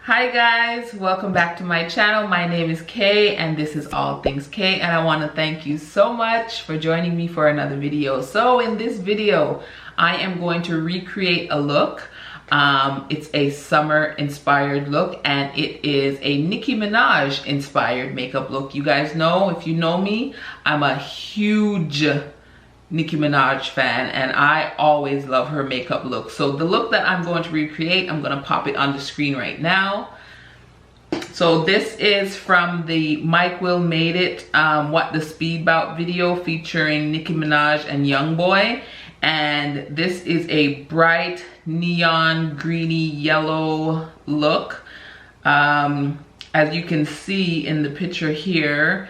Hi guys, welcome back to my channel. My name is Kay and this is All Things Kay, and I want to thank you so much for joining me for another video. So in this video, I am going to recreate a look. It's a summer inspired look and it is a Nicki Minaj inspired makeup look. You guys know, if you know me, I'm a huge Nicki Minaj fan and I always love her makeup look. So the look that I'm going to recreate, I'm going to pop it on the screen right now. So this is from the Mike Will Made It What the Speed Bout video featuring Nicki Minaj and Youngboy, and this is a bright neon greeny yellow look. As you can see in the picture here,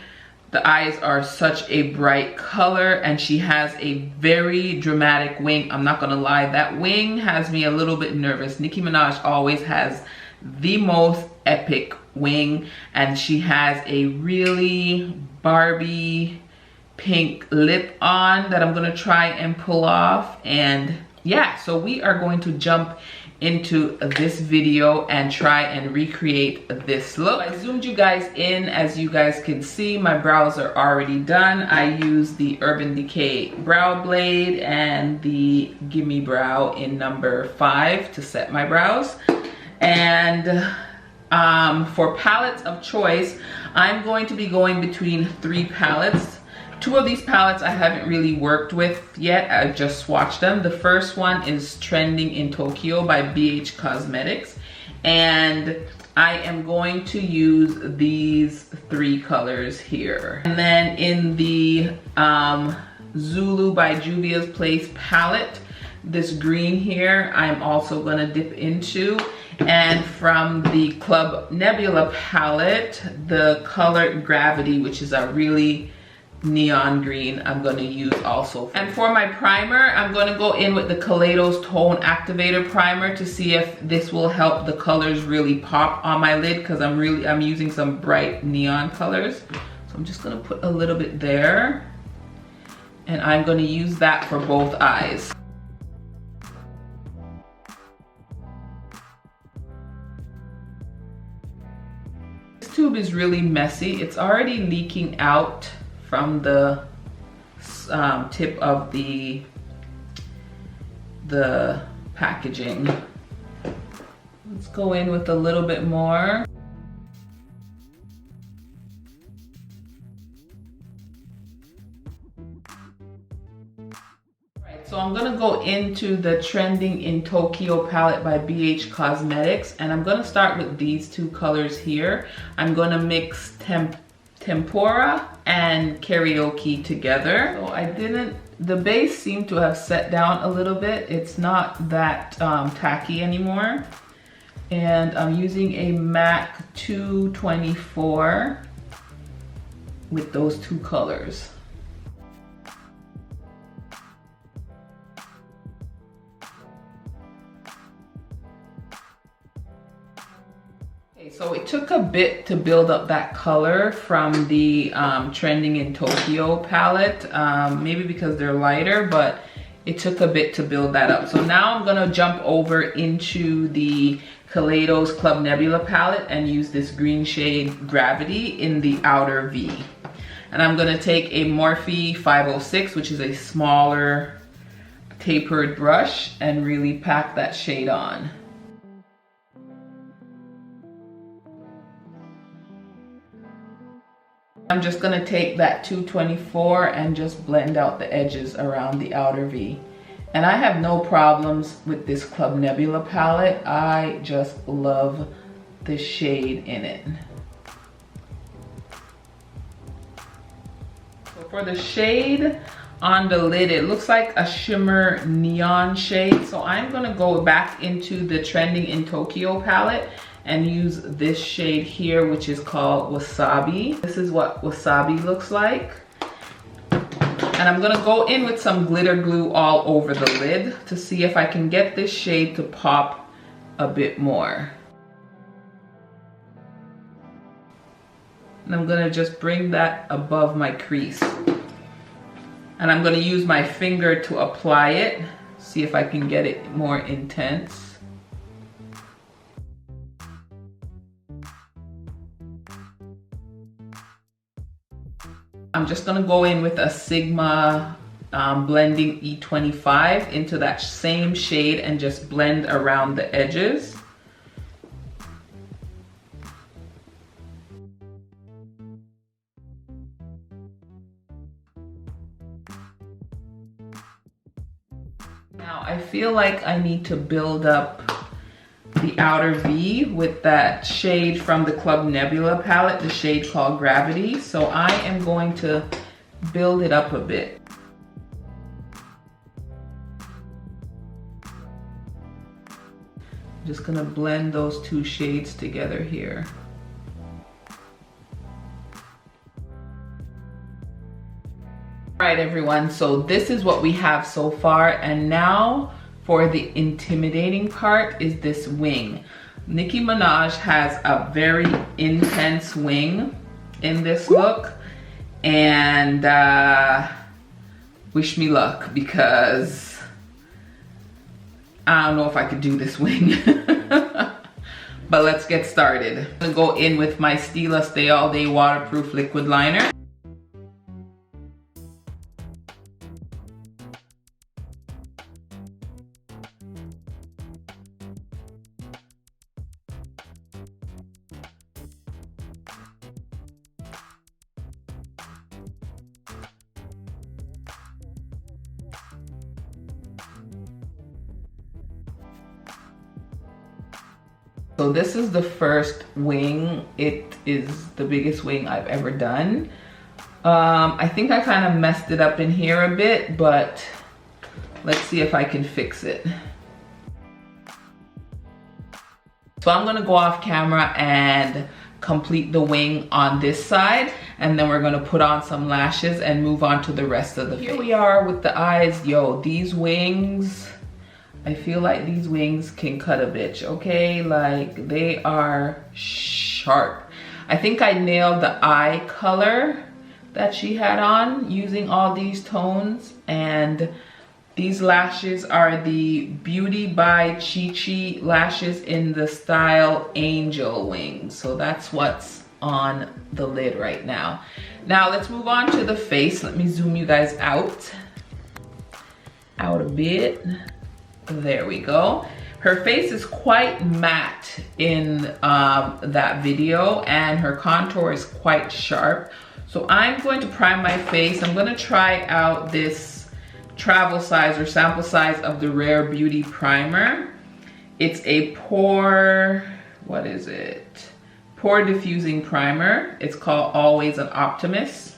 the eyes are such a bright color and she has a very dramatic wing. I'm not gonna lie, that wing has me a little bit nervous. Nicki Minaj always has the most epic wing and she has a really Barbie pink lip on that I'm gonna try and pull off. And yeah, so we are going to jump into this video and try and recreate this look. I zoomed you guys in. As you guys can see, my brows are already done. I used the Urban Decay brow blade and the Gimme Brow in number 5 to set my brows. And for palettes of choice, I'm going to be going between 3 palettes. 2 of these palettes I haven't really worked with yet. I just swatched them. The first one is Trending in Tokyo by BH Cosmetics. And I am going to use these 3 colors here. And then in the Zulu by Juvia's Place palette, this green here, I'm also gonna dip into. And from the Club Nebula palette, the color Gravity, which is a really neon green, I'm going to use also. And for my primer, I'm going to go in with the Kaleidos Tone Activator primer to see if this will help the colors really pop on my lid, because I'm using some bright neon colors. So I'm just going to put a little bit there and I'm going to use that for both eyes. This tube is really messy. It's already leaking out from the tip of the packaging. Let's go in with a little bit more. Alright, so I'm gonna go into the Trending in Tokyo palette by BH Cosmetics, and I'm gonna start with these 2 colors here. I'm gonna mix Tempura and Karaoke together. So the base seemed to have set down a little bit. It's not that tacky anymore. And I'm using a MAC 224 with those 2 colors. So it took a bit to build up that color from the Trending in Tokyo palette, maybe because they're lighter, but it took a bit to build that up. So now I'm gonna jump over into the Kaleidos Club Nebula palette and use this green shade Gravity in the outer V. And I'm gonna take a Morphe 506, which is a smaller tapered brush, and really pack that shade on. I'm just gonna take that 224 and just blend out the edges around the outer V. And I have no problems with this Club Nebula palette. I just love the shade in it. So for the shade on the lid, it looks like a shimmer neon shade. So I'm gonna go back into the Trending in Tokyo palette and use this shade here, which is called Wasabi. This is what Wasabi looks like. And I'm gonna go in with some glitter glue all over the lid to see if I can get this shade to pop a bit more. And I'm gonna just bring that above my crease. And I'm gonna use my finger to apply it, see if I can get it more intense. I'm just gonna go in with a Sigma blending E25 into that same shade and just blend around the edges. Now I feel like I need to build up the outer V with that shade from the Club Nebula palette, the shade called Gravity. So I am going to build it up a bit. Just gonna blend those two shades together here. All right, everyone, so this is what we have so far, and now for the intimidating part is this wing. Nicki Minaj has a very intense wing in this look, and wish me luck, because I don't know if I could do this wing. But let's get started. I'm gonna go in with my Stila Stay All Day Waterproof Liquid Liner. So this is the first wing. It is the biggest wing I've ever done. I think I kind of messed it up in here a bit, but let's see if I can fix it. So I'm gonna go off camera and complete the wing on this side, and then we're gonna put on some lashes and move on to the rest of the face. Here we are with the eyes. Yo, these wings, I feel like these wings can cut a bitch, okay? Like, they are sharp. I think I nailed the eye color that she had on using all these tones, and these lashes are the Beauty by Chi Chi lashes in the style Angel Wings. So that's what's on the lid right now. Now let's move on to the face. Let me zoom you guys out a bit. There we go. Her face is quite matte in that video, and her contour is quite sharp. So I'm going to prime my face. I'm gonna try out this travel size or sample size of the Rare Beauty primer. It's a Pore, what is it? Pore Diffusing Primer. It's called Always an Optimist.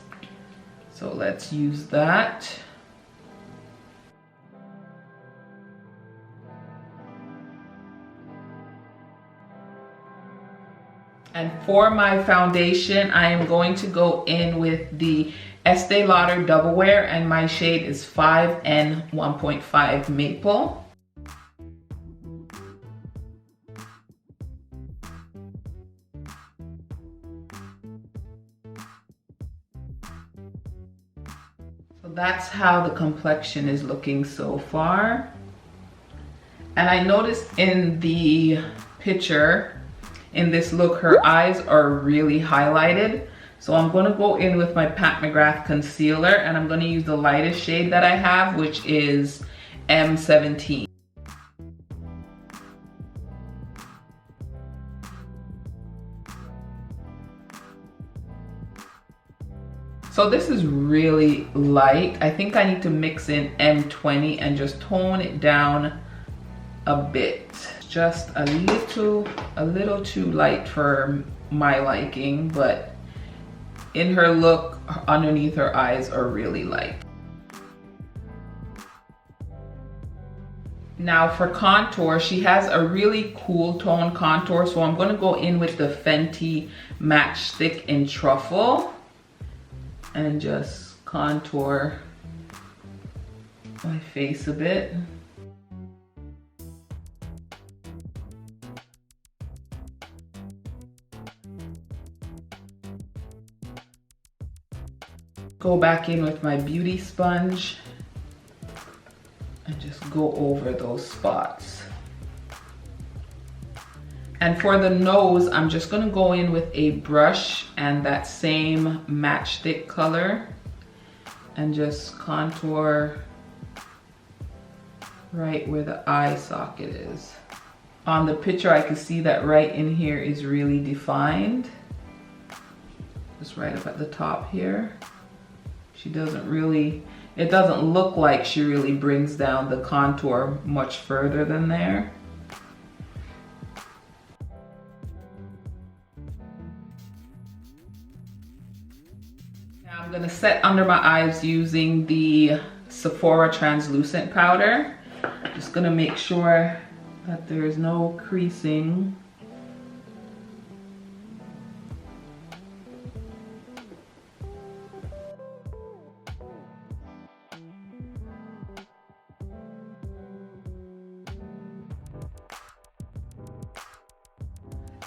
So let's use that. And for my foundation, I am going to go in with the Estee Lauder Double Wear, and my shade is 5N 1.5 Maple. So that's how the complexion is looking so far. And I noticed in the picture, in this look, her eyes are really highlighted. So I'm gonna go in with my Pat McGrath concealer, and I'm gonna use the lightest shade that I have, which is M17. So this is really light. I think I need to mix in M20 and just tone it down a bit. Just a little too light for my liking, but in her look, underneath her eyes are really light. Now for contour, she has a really cool tone contour, so I'm gonna go in with the Fenty Match Stick in Truffle and just contour my face a bit. Go back in with my beauty sponge and just go over those spots. And for the nose, I'm just gonna go in with a brush and that same matchstick color and just contour right where the eye socket is. On the picture, I can see that right in here is really defined. Just right up at the top here. She doesn't really, it doesn't look like she really brings down the contour much further than there. Now I'm gonna set under my eyes using the Sephora translucent powder. Just gonna make sure that there's no creasing.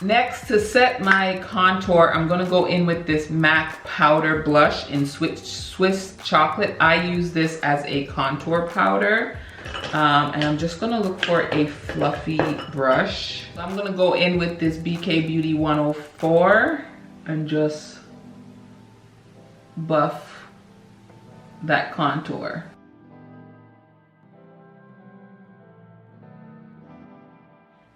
Next, to set my contour, I'm gonna go in with this MAC powder blush in Swiss Chocolate. I use this as a contour powder. And I'm just gonna look for a fluffy brush. So I'm gonna go in with this BK Beauty 104 and just buff that contour.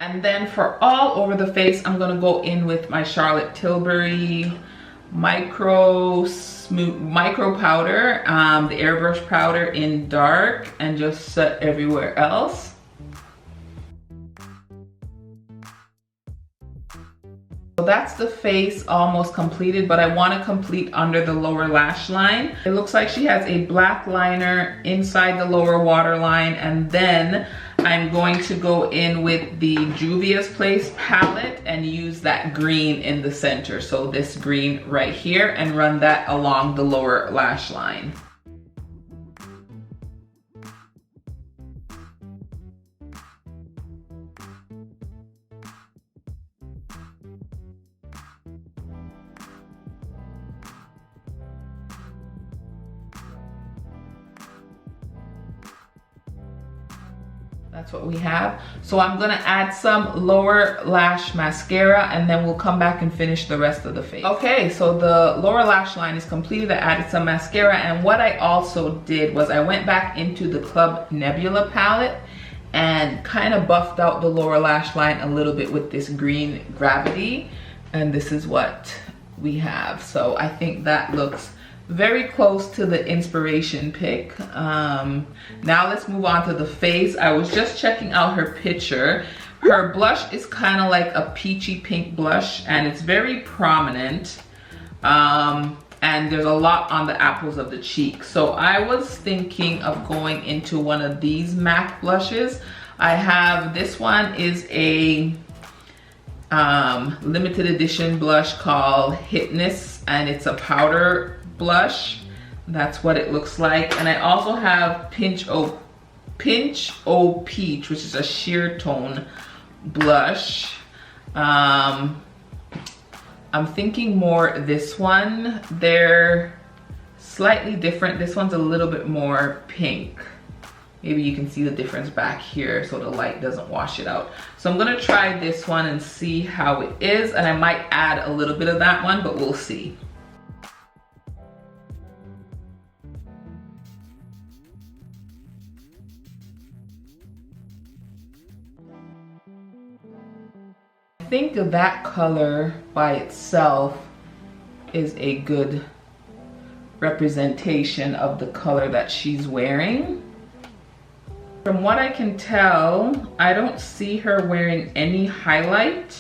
And then for all over the face, I'm gonna go in with my Charlotte Tilbury micro powder, the airbrush powder in dark, and just set everywhere else. So that's the face almost completed, but I want to complete under the lower lash line. It looks like she has a black liner inside the lower waterline, and then I'm going to go in with the Juvia's Place palette and use that green in the center. So this green right here, and run that along the lower lash line. That's what we have. So I'm gonna add some lower lash mascara, and then we'll come back and finish the rest of the face. Okay, so the lower lash line is completed. I added some mascara, and what I also did was I went back into the Club Nebula palette and kind of buffed out the lower lash line a little bit with this green Gravity, and this is what we have. So I think that looks very close to the inspiration pic. Now let's move on to the face. I was just checking out her picture. Her blush is kind of like a peachy pink blush, and it's very prominent. And there's a lot on the apples of the cheek. So I was thinking of going into one of these MAC blushes. I have, this one is a limited edition blush called Hitness, and it's a powder blush. That's what it looks like. And I also have Pinch O Peach, which is a sheer tone blush. I'm thinking more this one. They're slightly different. This one's a little bit more pink. Maybe you can see the difference back here so the light doesn't wash it out. So I'm gonna try this one and see how it is, and I might add a little bit of that one, but we'll see. I think that color by itself is a good representation of the color that she's wearing. From what I can tell, I don't see her wearing any highlight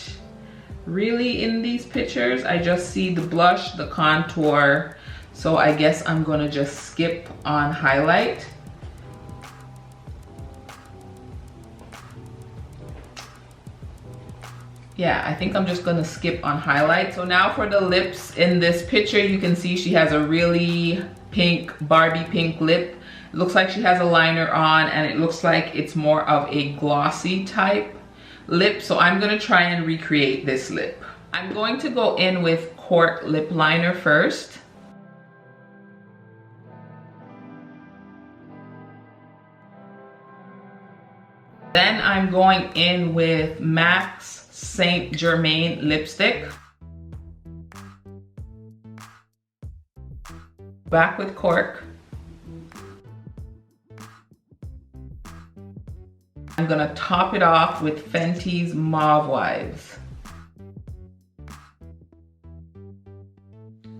really in these pictures. I just see the blush, the contour. So I guess I'm gonna just skip on highlight. Yeah, I think I'm just gonna skip on highlight. So now for the lips. In this picture, you can see she has a really pink, Barbie pink lip. It looks like she has a liner on, and it looks like it's more of a glossy type lip. So I'm gonna try and recreate this lip. I'm going to go in with Court lip liner first. Then I'm going in with MAC's Saint Germain lipstick. Back with cork. I'm gonna top it off with Fenty's Mauve Wives.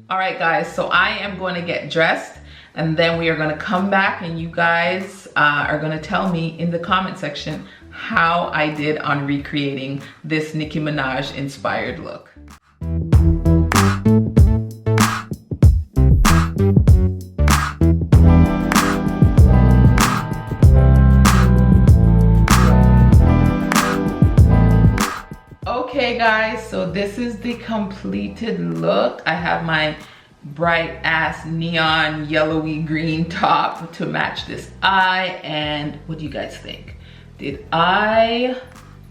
All right guys, so I am going to get dressed and then we are going to come back and you guys are going to tell me in the comment section how I did on recreating this Nicki Minaj inspired look. Okay guys, so this is the completed look. I have my bright ass neon yellowy green top to match this eye, and what do you guys think? Did I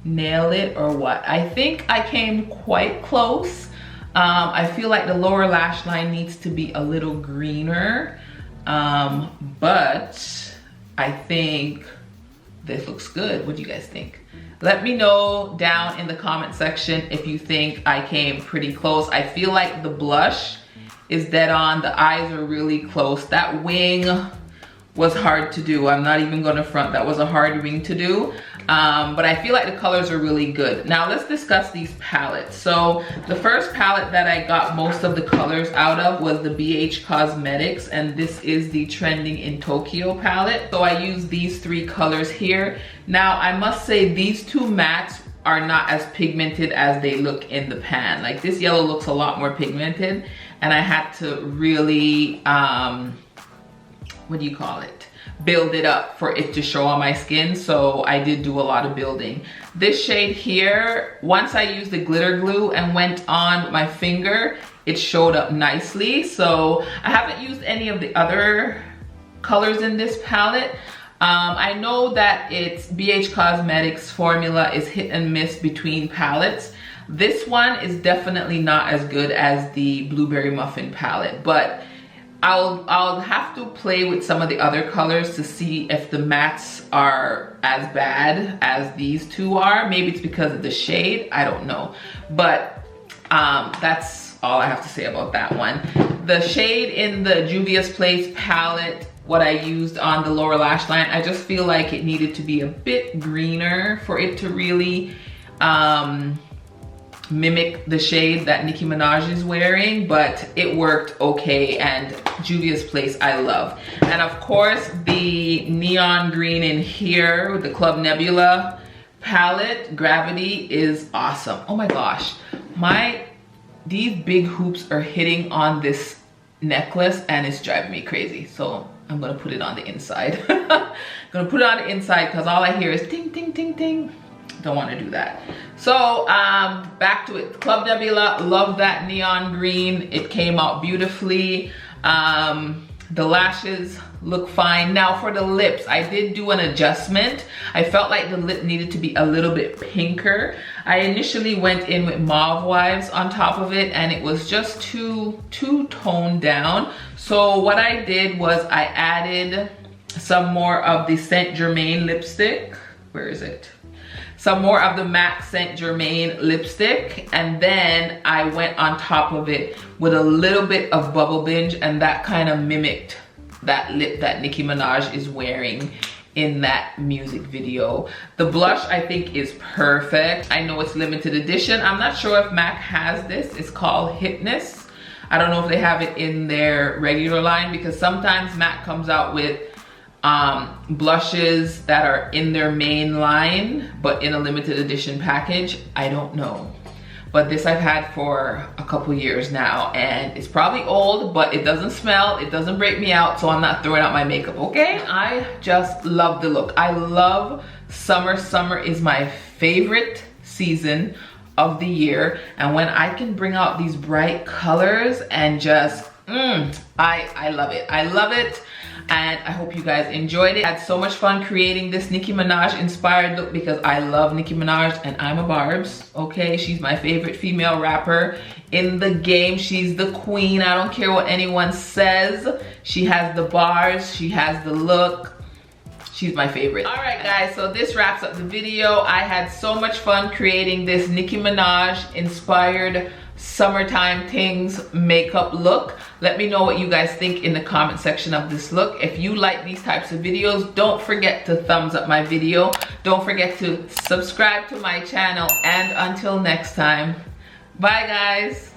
nail it or what? I think I came quite close. I feel like the lower lash line needs to be a little greener, but I think this looks good. What do you guys think? Let me know down in the comment section if you think I came pretty close. I feel like the blush is dead on. The eyes are really close. That wing was hard to do. I'm not even gonna front. That was a hard wing to do. But I feel like the colors are really good. Now let's discuss these palettes. So the first palette that I got most of the colors out of was the BH Cosmetics, and this is the Trending in Tokyo palette. So I use these three colors here. Now I must say these two mattes are not as pigmented as they look in the pan. Like this yellow looks a lot more pigmented, and I had to really, what do you call it? Build it up for it to show on my skin. So I did do a lot of building. This shade here, once I used the glitter glue and went on my finger, it showed up nicely. So I haven't used any of the other colors in this palette. I know that it's BH Cosmetics formula is hit and miss between palettes. This one is definitely not as good as the Blueberry Muffin palette, but I'll have to play with some of the other colors to see if the mattes are as bad as these two are. Maybe it's because of the shade, I don't know. But that's all I have to say about that one. The shade in the Juvia's Place palette, what I used on the lower lash line, I just feel like it needed to be a bit greener for it to really mimic the shade that Nicki Minaj is wearing, but it worked okay. And Juvia's Place I love. And of course the neon green in here with the Club Nebula palette, Gravity, is awesome. Oh my gosh, these big hoops are hitting on this necklace and it's driving me crazy. So I'm gonna put it on the inside. Gonna put it on the inside because all I hear is ting, ting, ting, ting. Don't want to do that. So back to it. Club Nebula, love that neon green. It came out beautifully. The lashes look fine. Now for the lips, I did do an adjustment. I felt like the lip needed to be a little bit pinker. I initially went in with Mauve Wives on top of it, and it was just too toned down. So what I did was I added some more of the Saint Germain lipstick. Where is it? Some more of the MAC Saint Germain lipstick, and then I went on top of it with a little bit of Bubble Binge, and that kind of mimicked that lip that Nicki Minaj is wearing in that music video. The blush I think is perfect. I know it's limited edition. I'm not sure if MAC has this. It's called Hypness. I don't know if they have it in their regular line, because sometimes MAC comes out with blushes that are in their main line but in a limited edition package. I don't know, but this I've had for a couple years now, and it's probably old, but it doesn't smell, it doesn't break me out, so I'm not throwing out my makeup. Okay, I just love the look. I love summer. Summer is my favorite season of the year, and when I can bring out these bright colors and just I love it. I love it. And I hope you guys enjoyed it. I had so much fun creating this Nicki Minaj inspired look because I love Nicki Minaj and I'm a Barbs, okay? She's my favorite female rapper in the game. She's the queen. I don't care what anyone says. She has the bars, she has the look. she's my favorite. All right guys, so this wraps up the video. I had so much fun creating this Nicki Minaj inspired summertime Tingz makeup look. Let me know what you guys think in the comment section of this look. If you like these types of videos, don't forget to thumbs up my video. Don't forget to subscribe to my channel, and until next time, bye guys.